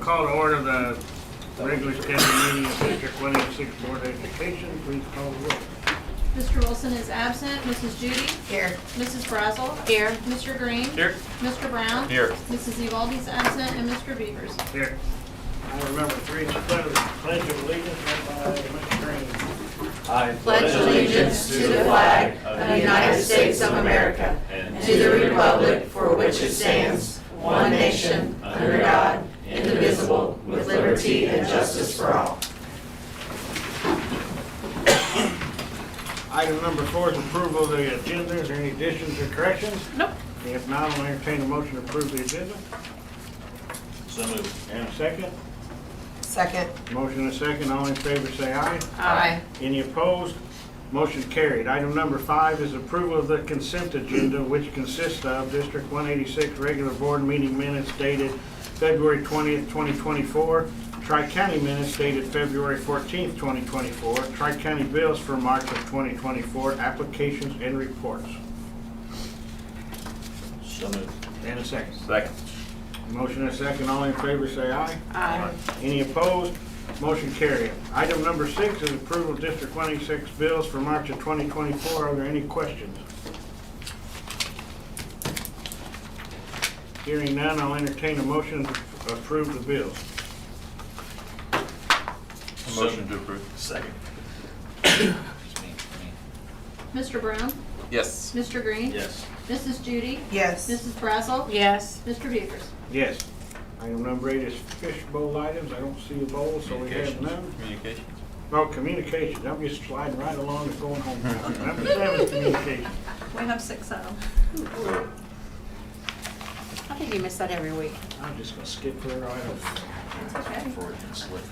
call to order the regular scheduled meeting of District 186 Board of Education. Please call the roll. Mr. Wilson is absent. Mrs. Judy? Here. Mrs. Brazel? Here. Mr. Green? Here. Mr. Brown? Here. Mrs. Evaldi's absent, and Mr. Beavers. Here. Item number 3 is pledge of allegiance read by Mr. Green. I Pledge allegiance to the flag of the United States of America and to the republic for which it stands, one nation, under God, indivisible, with liberty and justice for all. Item number 4 is approval of the agenda. Is there any additions or corrections? Nope. If not, I'll entertain a motion to approve the agenda. So moved. And a second. Second. Motion and a second. All in favor say aye. Aye. Any opposed? Motion carried. Item number 5 is approval of the consent agenda, which consists of District 186 regular board meeting minutes dated February 20th, 2024, Tri-County minutes dated February 14th, 2024, Tri-County bills for March of 2024, applications and reports. So moved. And a second. Second. Motion and a second. All in favor say aye. Aye. Any opposed? Motion carried. Item number 6 is approval of District 186 bills for March of 2024. Are there any questions? Hearing none, I'll entertain a motion to approve the bills. Motion to approve. Second. Mr. Brown? Yes. Mr. Green? Yes. Mrs. Judy? Yes. Mrs. Brazel? Yes. Mr. Beavers. Yes. Item number 8 is fish bowl items. I don't see a bowl, so we have none. Communications. Oh, communications. I'm just sliding right along and going home now. Number 7 is communications. We have 6 of them. I think you miss that every week. I'm just gonna skip her right over. It's okay. Freudian slip.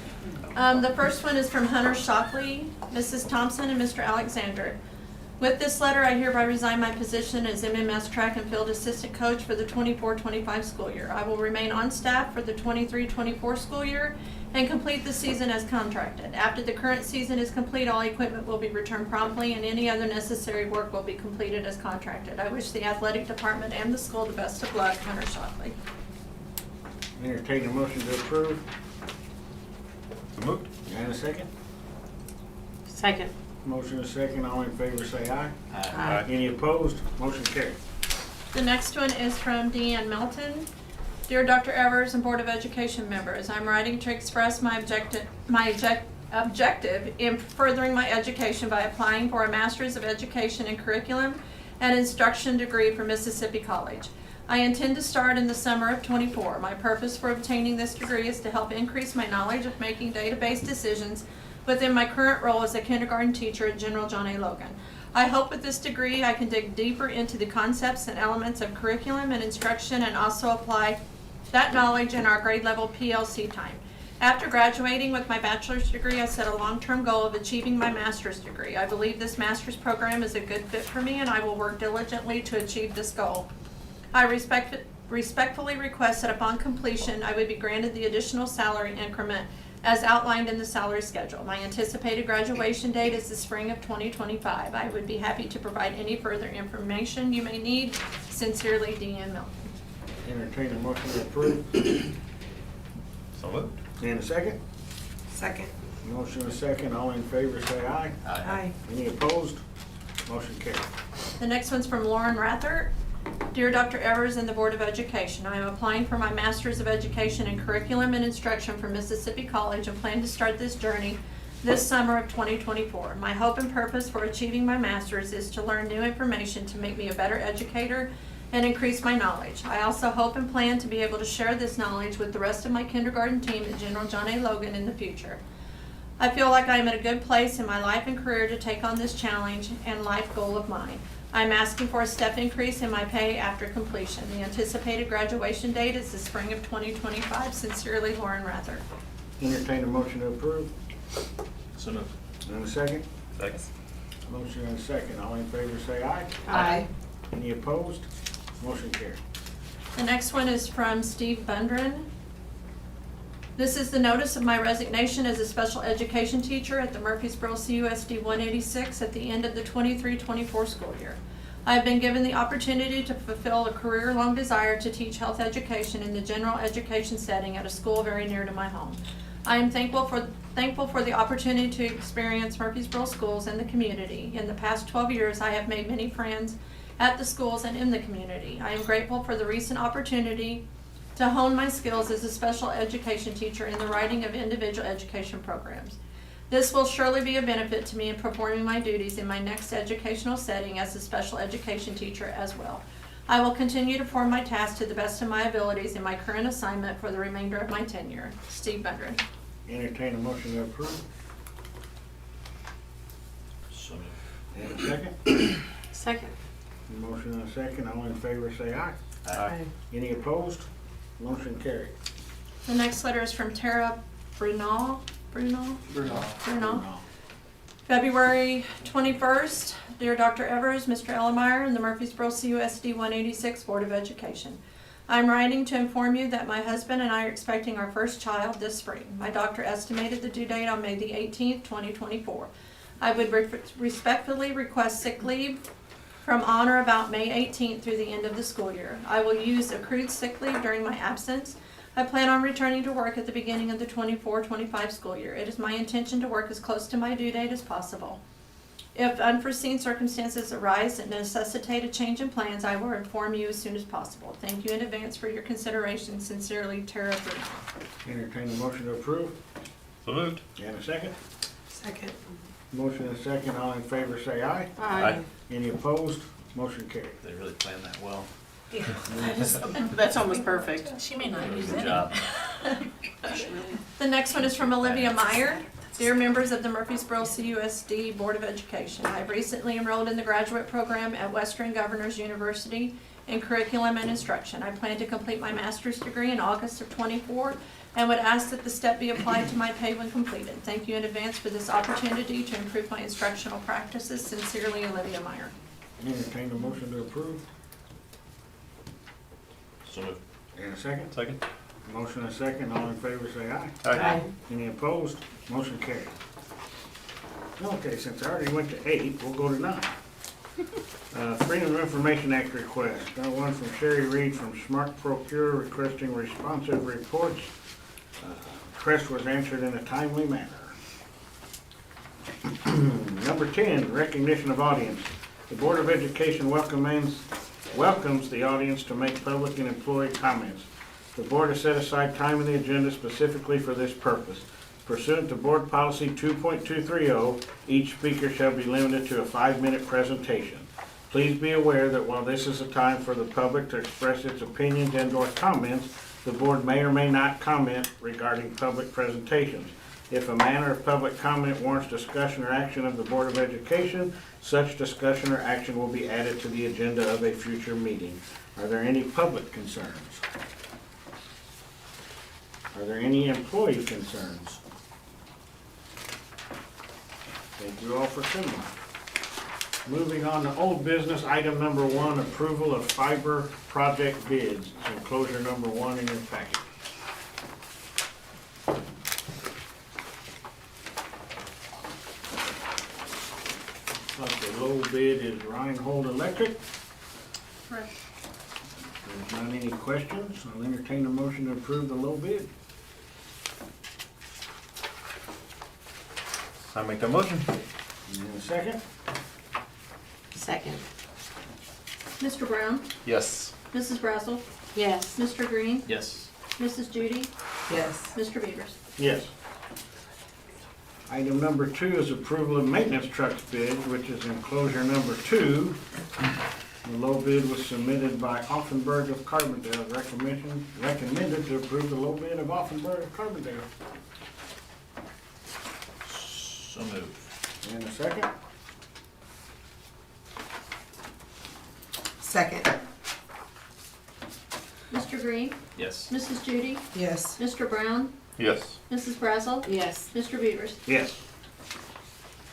The first one is from Hunter Shockley, Mrs. Thompson, and Mr. Alexander. With this letter, I hereby resign my position as MMS Track and Field Assistant Coach for the 24-25 school year. I will remain on staff for the 23-24 school year and complete the season as contracted. After the current season is complete, all equipment will be returned promptly and any other necessary work will be completed as contracted. I wish the athletic department and the school the best of luck. Hunter Shockley. Entertain a motion to approve. So moved. And a second. Second. Motion is second. All in favor say aye. Aye. Any opposed? Motion carried. The next one is from Deanne Melton. Dear Dr. Evers and Board of Education members, I'm writing to express my objective in furthering my education by applying for a Master's of Education in Curriculum and Instruction degree from Mississippi College. I intend to start in the summer of '24. My purpose for obtaining this degree is to help increase my knowledge of making database decisions within my current role as a kindergarten teacher at General John A. Logan. I hope with this degree I can dig deeper into the concepts and elements of curriculum and instruction and also apply that knowledge in our grade level PLC time. After graduating with my bachelor's degree, I set a long-term goal of achieving my master's degree. I believe this master's program is a good fit for me and I will work diligently to achieve this goal. I respectfully request that upon completion, I would be granted the additional salary increment as outlined in the salary schedule. My anticipated graduation date is the spring of 2025. I would be happy to provide any further information you may need. Sincerely, Deanne Milton. Entertain a motion to approve. So moved. And a second. Second. Motion is second. All in favor say aye. Aye. Any opposed? Motion carried. The next one's from Lauren Rathert. Dear Dr. Evers and the Board of Education, I am applying for my Master's of Education in Curriculum and Instruction from Mississippi College and plan to start this journey this summer of 2024. My hope and purpose for achieving my Master's is to learn new information to make me a better educator and increase my knowledge. I also hope and plan to be able to share this knowledge with the rest of my kindergarten team at General John A. Logan in the future. I feel like I am at a good place in my life and career to take on this challenge and life goal of mine. I'm asking for a step increase in my pay after completion. The anticipated graduation date is the spring of 2025. Sincerely, Lauren Rather. Entertain a motion to approve. So moved. And a second. Second. Motion and a second. All in favor say aye. Aye. Any opposed? Motion carried. The next one is from Steve Bundren. This is the notice of my resignation as a special education teacher at the Murphysboro CUSD 186 at the end of the 23-24 school year. I have been given the opportunity to fulfill a career-long desire to teach health education in the general education setting at a school very near to my home. I am thankful for the opportunity to experience Murphysboro schools and the community. In the past 12 years, I have made many friends at the schools and in the community. I am grateful for the recent opportunity to hone my skills as a special education teacher in the writing of individual education programs. This will surely be a benefit to me in performing my duties in my next educational setting as a special education teacher as well. I will continue to perform my tasks to the best of my abilities in my current assignment for the remainder of my tenure. Steve Bundren. Entertain a motion to approve. So moved. And a second? Second. Motion and a second. All in favor say aye. Aye. Any opposed? Motion carried. The next letter is from Tara Brunel. February 21st, dear Dr. Evers, Mr. Ellemeyer, and the Murphysboro CUSD 186 Board of Education. I'm writing to inform you that my husband and I are expecting our first child this spring. My doctor estimated the due date on May the 18th, 2024. I would respectfully request sick leave from on or about May 18th through the end of the school year. I will use accrued sick leave during my absence. I plan on returning to work at the beginning of the 24-25 school year. It is my intention to work as close to my due date as possible. If unforeseen circumstances arise that necessitate a change in plans, I will inform you as soon as possible. Thank you in advance for your consideration. Sincerely, Tara Brunel. Entertain a motion to approve. So moved. And a second? Second. Motion and a second. All in favor say aye. Aye. Any opposed? Motion carried. They really planned that well. Yeah, that's almost perfect. She may not use Good it. job. The next one is from Olivia Meyer. Dear members of the Murphysboro CUSD Board of Education, I have recently enrolled in the graduate program at Western Governors University in curriculum and instruction. I plan to complete my master's degree in August of '24 and would ask that the step be applied to my pay when completed. Thank you in advance for this opportunity to improve my instructional practices. Sincerely, Olivia Meyer. Entertain a motion to approve. So moved. And a second? Second. Motion and a second. All in favor say aye. Aye. Any opposed? Motion carried. Okay, since I already went to 8, we'll go to 9. Freedom of Information Act request. Got one from Sherry Reed from Smart Procure requesting responsive reports. Request was answered in a timely manner. Number 10, recognition of audience. The Board of Education welcomes the audience to make public and employee comments. The board has set aside time in the agenda specifically for this purpose. Pursuant to Board Policy 2.230, each speaker shall be limited to a 5-minute presentation. Please be aware that while this is a time for the public to express its opinions and/or comments, the board may or may not comment regarding public presentations. If a matter of public comment warrants discussion or action of the Board of Education, such discussion or action will be added to the agenda of a future meeting. Are there any public concerns? Are there any employee concerns? Thank you all for coming. Moving on to old business, item number 1, approval of fiber project bids. It's enclosure number 1 in your packet. The low bid is Reinhold Electric. Correct. There's not any questions. I'll entertain a motion to approve the low bid. I make that motion. And a second. Second. Mr. Brown? Yes. Mrs. Brazel? Yes. Mr. Green? Yes. Mrs. Judy? Yes. Mr. Beavers? Yes. Item number 2 is approval of maintenance trucks bid, which is enclosure number 2. The low bid was submitted by Offenberg of Carbondale. Recommended to approve the low bid of Offenberg of Carbondale. So moved. And a second. Second. Mr. Green? Yes. Mrs. Judy? Yes. Mr. Brown? Yes. Mrs. Brazel? Yes. Mr. Beavers? Yes.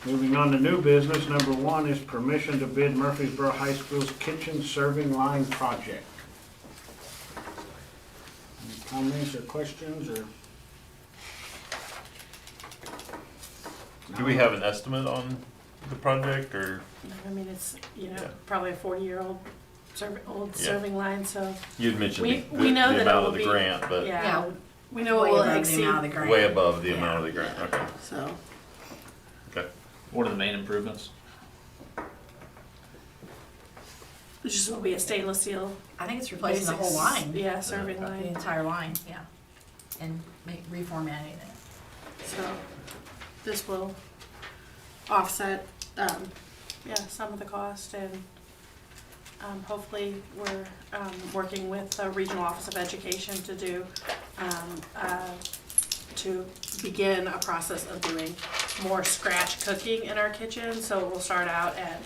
Moving on to new business, number 1 is permission to bid Murphysboro High School's kitchen serving line project. Any comments or questions or? Do we have an estimate on the project, or I mean, it's, Yeah. probably a 40-year-old Yeah. serving line, so, you'd mentioned We know the that it amount will of the be- grant, but yeah. We know Way it will above the exceed, amount of the grant. way above the Yeah. amount of the grant. Okay. so, Okay. What are the main improvements? it just will be a stainless steel. I think it's replacing the basic whole line. Yeah, serving The line, entire line, yeah. And reformatting it. so this will offset, some of the cost, and hopefully we're working with the Regional Office of Education to do, to begin a process of doing more scratch cooking in our kitchen. So we'll start out at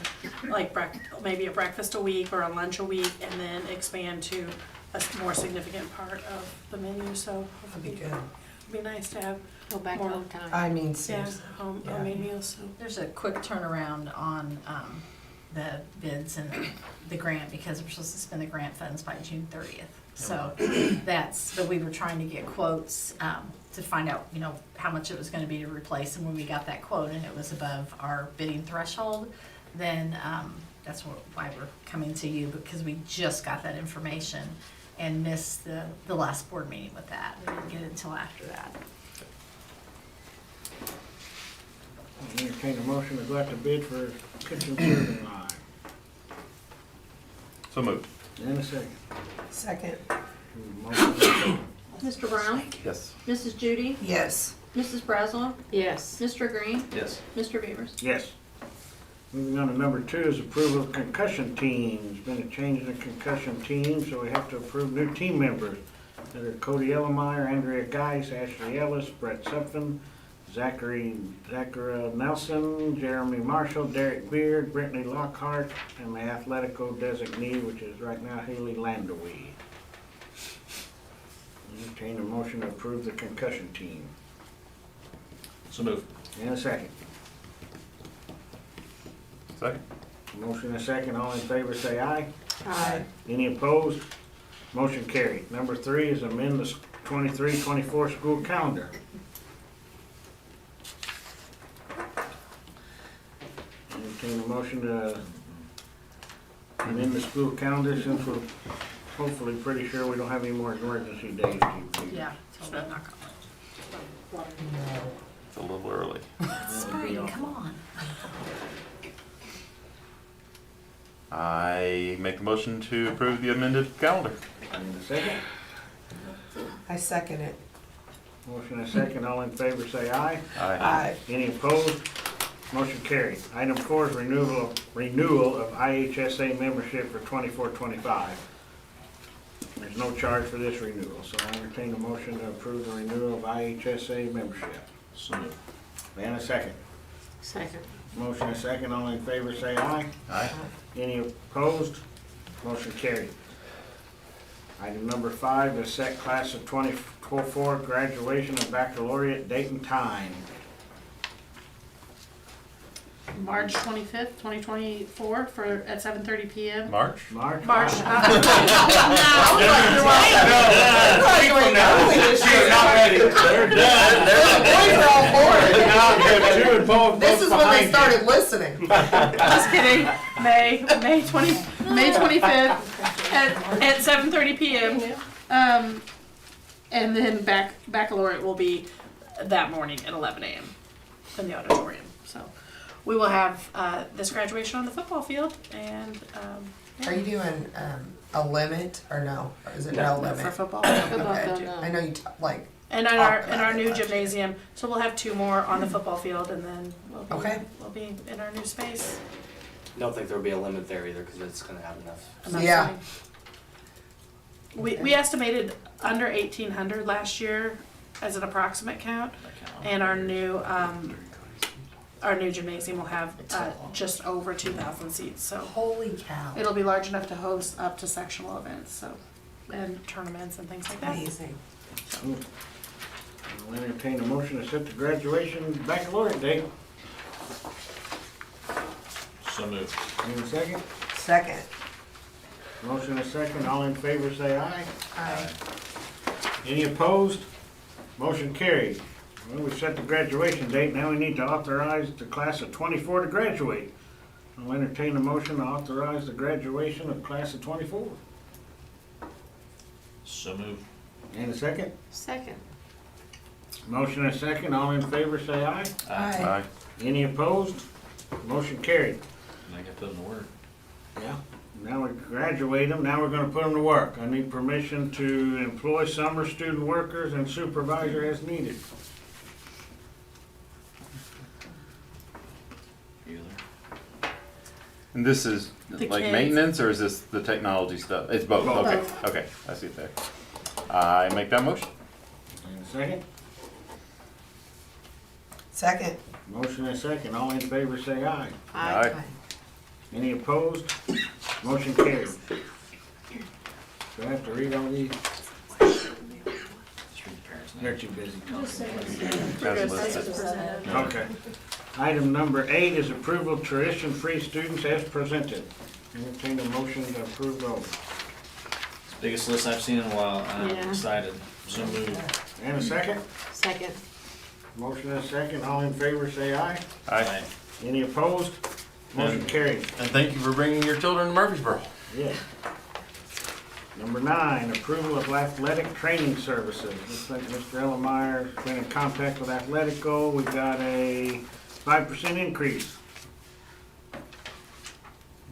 like maybe a breakfast a week or a lunch a week, and then expand to a more significant part of the menu. So That'd be hopefully good. it'd be nice to have Go back more, home time. I mean, yeah, seriously. homemade meals. So There's a quick turnaround on the bids and the grant, because we're supposed to spend the grant funds by June 30th. So but we were trying to get quotes to find out, how much it was gonna be to replace, and when we got that quote and it was above our bidding threshold, then that's why we're coming to you, because we just got that information and missed the last board meeting with that. We didn't get it until after that. I'll entertain a motion to go out to bid for kitchen serving line. So moved. And a second. Second, Motion. Mr. Brown? Yes. Mrs. Judy? yes. Mrs. Brazel? Yes. Mr. Green? Yes. Mr. Beavers? Yes. Moving on to number 2 is approval of concussion teams. Been a change in the concussion team, so we have to approve new team members that are Cody Ellemeyer, Andrea Geis, Ashley Ellis, Brett Supton, Zachary Nelson, Jeremy Marshall, Derek Beard, Brittany Lockhart, and the Athletico designee, which is right now Haley Landowee. Entertain a motion to approve the concussion team. So moved. And a second. Second. Motion and a second. All in favor say aye. Aye. Any opposed? Motion carried. Number 3 is amend the 23-24 school calendar. Entertain a motion to amend the school calendar, since we're hopefully pretty sure we don't have any more emergency days. Yeah, so knock on wood. It's a little early. Spring, come on. I make the motion to approve the amended calendar. And a second. I second it. Motion and a second. All in favor say aye. Aye. Any opposed? Motion carried. Item 4 is renewal of IHSA membership for 24-25. There's no charge for this renewal, so I entertain a motion to approve the renewal of IHSA membership. So moved. And a second. Second. Motion and a second. All in favor say aye. Aye. Any opposed? Motion carried. Item number 5 is set class of 24 graduation and baccalaureate date and time. March 25th, 2024, at 7:30 p.m. March? March? March. They're done. Boys are all for it. Now, 2 and 4 This is when they started listening. Just kidding. May 25th at 7:30 p.m. And then baccalaureate will be that morning at 11 a.m. in the auditorium. So we will have this graduation on the football field, and Are you doing a limit or no? Or is it no limit? for football. Okay. I know you And in our new gymnasium, so we'll have 2 more on the football field, and then we'll be in our new space. Don't think there'll be a limit there either, because it's gonna have enough. Enough Yeah. seating. We estimated under 1,800 last year as an approximate count, and our new gymnasium will have just over 2,000 seats. So holy cow. it'll be large enough to host up to sectional events, so and tournaments and things like that. Amazing. I'll entertain a motion to set the graduation baccalaureate date. So moved. Any second? Second. Motion and a second. All in favor say aye. Aye. Any opposed? Motion carried. Well, we set the graduation date, now we need to authorize the class of 24 to graduate. I'll entertain a motion to authorize the graduation of class of 24. So moved. And a second? Second. Motion and a second, all in favor say aye. Aye. Aye. Any opposed? Motion carried. I got put in the word. Yeah. Now we graduate them, now we're gonna put them to work. I need permission to employ summer student workers and supervisor as needed. You there? And this is The like kids. maintenance, or is this the technology stuff? It's both, Both. okay, okay, I see it there. I make that motion. And a second? Second. Motion and a second, all in favor say aye. Aye. Any opposed? Motion carried. Do I have to read all these? Just read the parents' They're name. too busy Just say talking. it's As as listed. presented. Okay. Item number 8 is approval of tuition-free students as presented. Entertain a motion to approve those. Biggest list I've seen in a while. I'm Yeah. excited. So moved. And a second? Second. Motion and a second, all in favor say aye. Aye. Any opposed? Motion carried. And thank you for bringing your children to Murphysboro. Yes. Number 9, approval of athletic training services. Looks like Mr. Ellemeyer's been in contact with Athletico. We got a 5% increase.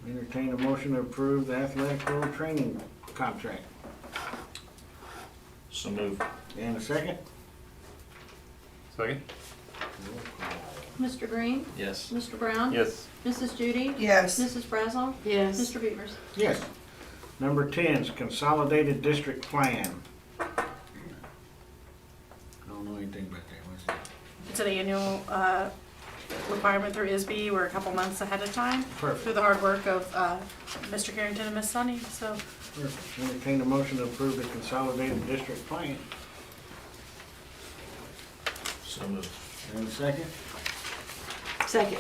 Entertain a motion to approve the Athletico training contract. So moved. And a second? Second? Mr. Green? Yes. Mr. Brown? Yes. Mrs. Judy? Yes. Mrs. Brazel? Yes. Mr. Beavers? Yes. Number 10 is consolidated district plan. I don't know anything about that. What's that? It's an annual requirement through ISB. We're a couple months ahead of time Perfect. through the hard work of Mr. Carrington and Miss Sunny. So Perfect. Entertain a motion to approve the consolidated district plan. So moved. And a second? Second.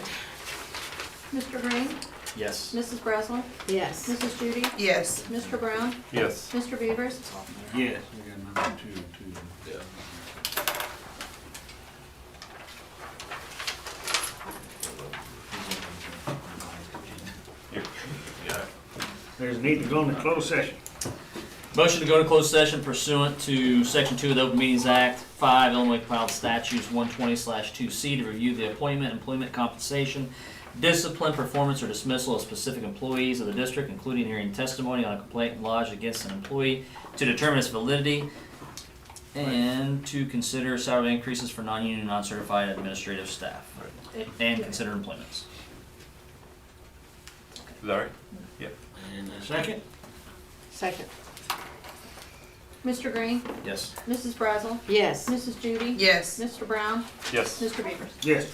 Mr. Green? Yes. Mrs. Brazel? Yes. Mrs. Judy? Yes. Mr. Brown? Yes. Mr. Beavers? Yes. We got number 2 too. Yeah. Here. Yeah. There's a need to go into closed session. Motion to go to closed session pursuant to Section 2 of the Open Meetings Act, 5 Illinois Compiled Statutes 120/2C to review the appointment, employment compensation, discipline, performance, or dismissal of specific employees of the district, including hearing testimony on a complaint lodged against an employee to determine its validity, and to consider salary increases for non-union, non-certified administrative staff, and consider employments. Is that right? Yep. And a second? Second. Mr. Green? Yes. Mrs. Brazel? Yes. Mrs. Judy? Yes. Mr. Brown? Yes. Mr. Beavers? Yes.